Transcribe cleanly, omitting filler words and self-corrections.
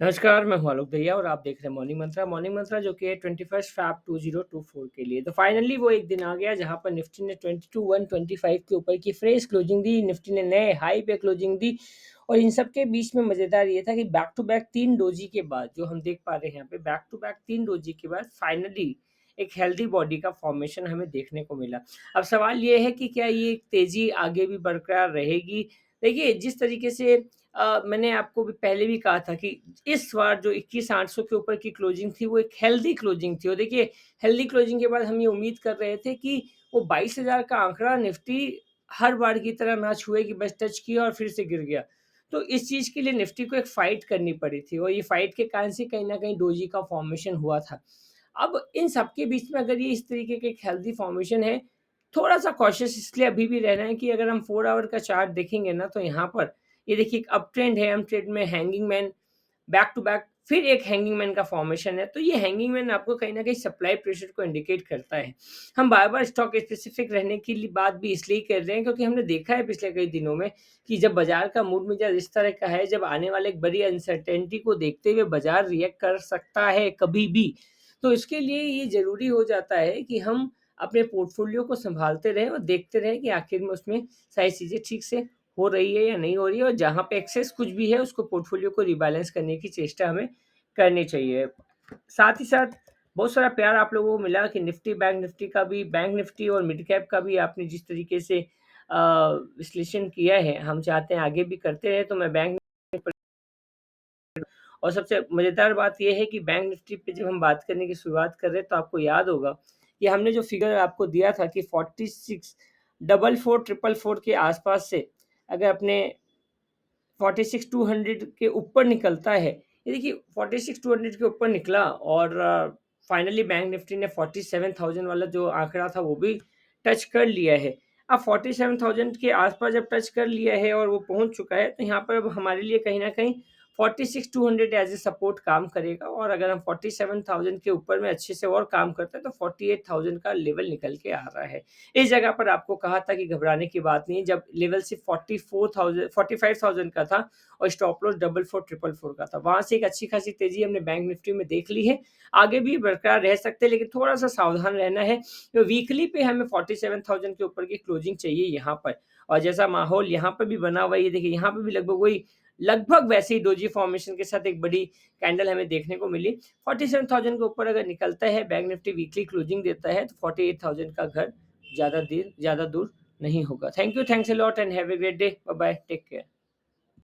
नमस्कार, मैं हूँ आलोक दहिया और आप देख रहे हैं मॉर्निंग मंत्रा जो कि है 21st फ़ैब 2024 के लिए। तो फाइनली वो एक दिन आ गया जहाँ पर निफ्टी ने 22,125 के ऊपर की फ्रेश क्लोजिंग दी, निफ्टी ने नए हाई पे क्लोजिंग दी और इन सब के बीच में मज़ेदार ये था कि बैक टू बैक 3 डोजी के बाद जो हम देख पा रहे हैं यहाँ पे बैक टू बैक 3 डोजी के बाद फाइनली एक हेल्दी बॉडी का फॉर्मेशन हमें देखने को मिला। अब सवाल ये है कि क्या ये तेज़ी आगे भी बरकरार रहेगी? देखिए, जिस तरीके से मैंने आपको भी पहले भी कहा था कि इस बार जो 21,800 के ऊपर की क्लोजिंग थी, वो एक हेल्दी क्लोजिंग थी और देखिए, हेल्दी क्लोजिंग के बाद हम ये उम्मीद कर रहे थे कि वो 22,000 का आंकड़ा निफ्टी हर बार की तरह ना छुए कि बस टच किया और फिर से गिर गया। तो इस चीज़ के लिए निफ्टी को एक फ़ाइट करनी पड़ी थी और ये फ़ाइट के कारण से कहीं न कहीं डोजी का फ़ॉर्मेशन हुआ था। अब इन सब के बीच में अगर ये इस तरीके का एक हेल्दी फ़ॉर्मेशन है, थोड़ा-सा कॉशियस इसलिए अभी भी रहना है कि अगर हम 4 आवर का चार्ट देखेंगे ना, तो यहाँ पर ये देखिए एक अप ट्रेंड है, अप ट्रेंड में hanging man, back to back फिर एक हैंगिंग मैन का फॉर्मेशन है। तो ये हैंगिंग मैन आपको कहीं न कहीं सप्लाई प्रेशर को इंडिकेट करता है। हम बार-बार स्टॉक स्पेसिफिक रहने की बात भी इसलिए कर रहे हैं क्योंकि हमने देखा है पिछले कई दिनों में कि जब बाज़ार का मूड मिजाज इस तरह का है, जब आने वाले एक बड़ी अनसर्टेनिटी को देखते हुए बाज़ार रिएक्ट कर सकता है कभी भी। तो इसके लिए ये ज़रूरी हो जाता है कि हम अपने पोर्टफोलियो को सँभालते रहें और देखते रहें कि आखिर में उसमें सारी चीज़ें ठीक से हो रही है या नहीं हो रही है और जहाँ पे एक्सेस कुछ भी है उसको पोर्टफोलियो को रिबैलेंस करने की चेष्टा हमें करनी चाहिए। साथ ही साथ बहुत सारा प्यार आप लोगों को मिला कि निफ्टी, बैंक निफ्टी का भी, बैंक निफ्टी और मिड कैप का भी आपने जिस तरीके से विश्लेषण किया है, हम चाहते हैं आगे भी करते रहें। तो मैं बैंक और सबसे मज़ेदार बात ये है कि बैंक निफ्टी पे जब हम बात करने की शुरुआत कर रहे हैं तो आपको याद होगा कि हमने जो फिगर आपको दिया था कि 46 44,444 के आस-पास से अगर अपने 46,200 के ऊपर निकलता है। ये देखिए 46,200 के ऊपर निकला और फाइनली बैंक निफ्टी ने 47,000 वाला जो आंकड़ा था वो भी टच कर लिया है। अब 47,000 के आस-पास जब टच कर लिया है और वो पहुँच चुका है तो यहाँ पर अब हमारे लिए कहीं न कहीं 46,200 एज़ ए सपोर्ट काम करेगा और अगर हम 47,000 के ऊपर में अच्छे से और काम करते हैं तो 48,000 का लेवल निकल के आ रहा है। इस जगह पर आपको कहा था कि घबराने की बात नहीं है, जब लेवल सिर्फ़ 44,000 45,000 का था और स्टॉप लॉस 44,444 का था। वहाँ से एक अच्छी खासी तेज़ी हमने बैंक निफ्टी में देख ली है। आगे भी बरकरार रह सकते हैं लेकिन थोड़ा-सा सावधान रहना है। तो वीकली पे हमें 47,000 के ऊपर की क्लोजिंग चाहिए यहाँ पर और जैसा माहौल यहाँ पर भी बना हुआ है, ये देखिए यहाँ पे भी लगभग वैसे ही डोजी फॉर्मेशन के साथ एक बड़ी कैंडल हमें देखने को मिली। 47,000 के ऊपर अगर निकलता है, बैंक निफ्टी वीकली क्लोजिंग देता है तो 48,000 का घर ज़्यादा दूर नहीं होगा। Thank you, thanks a lot and have a great day. Bye bye, take care.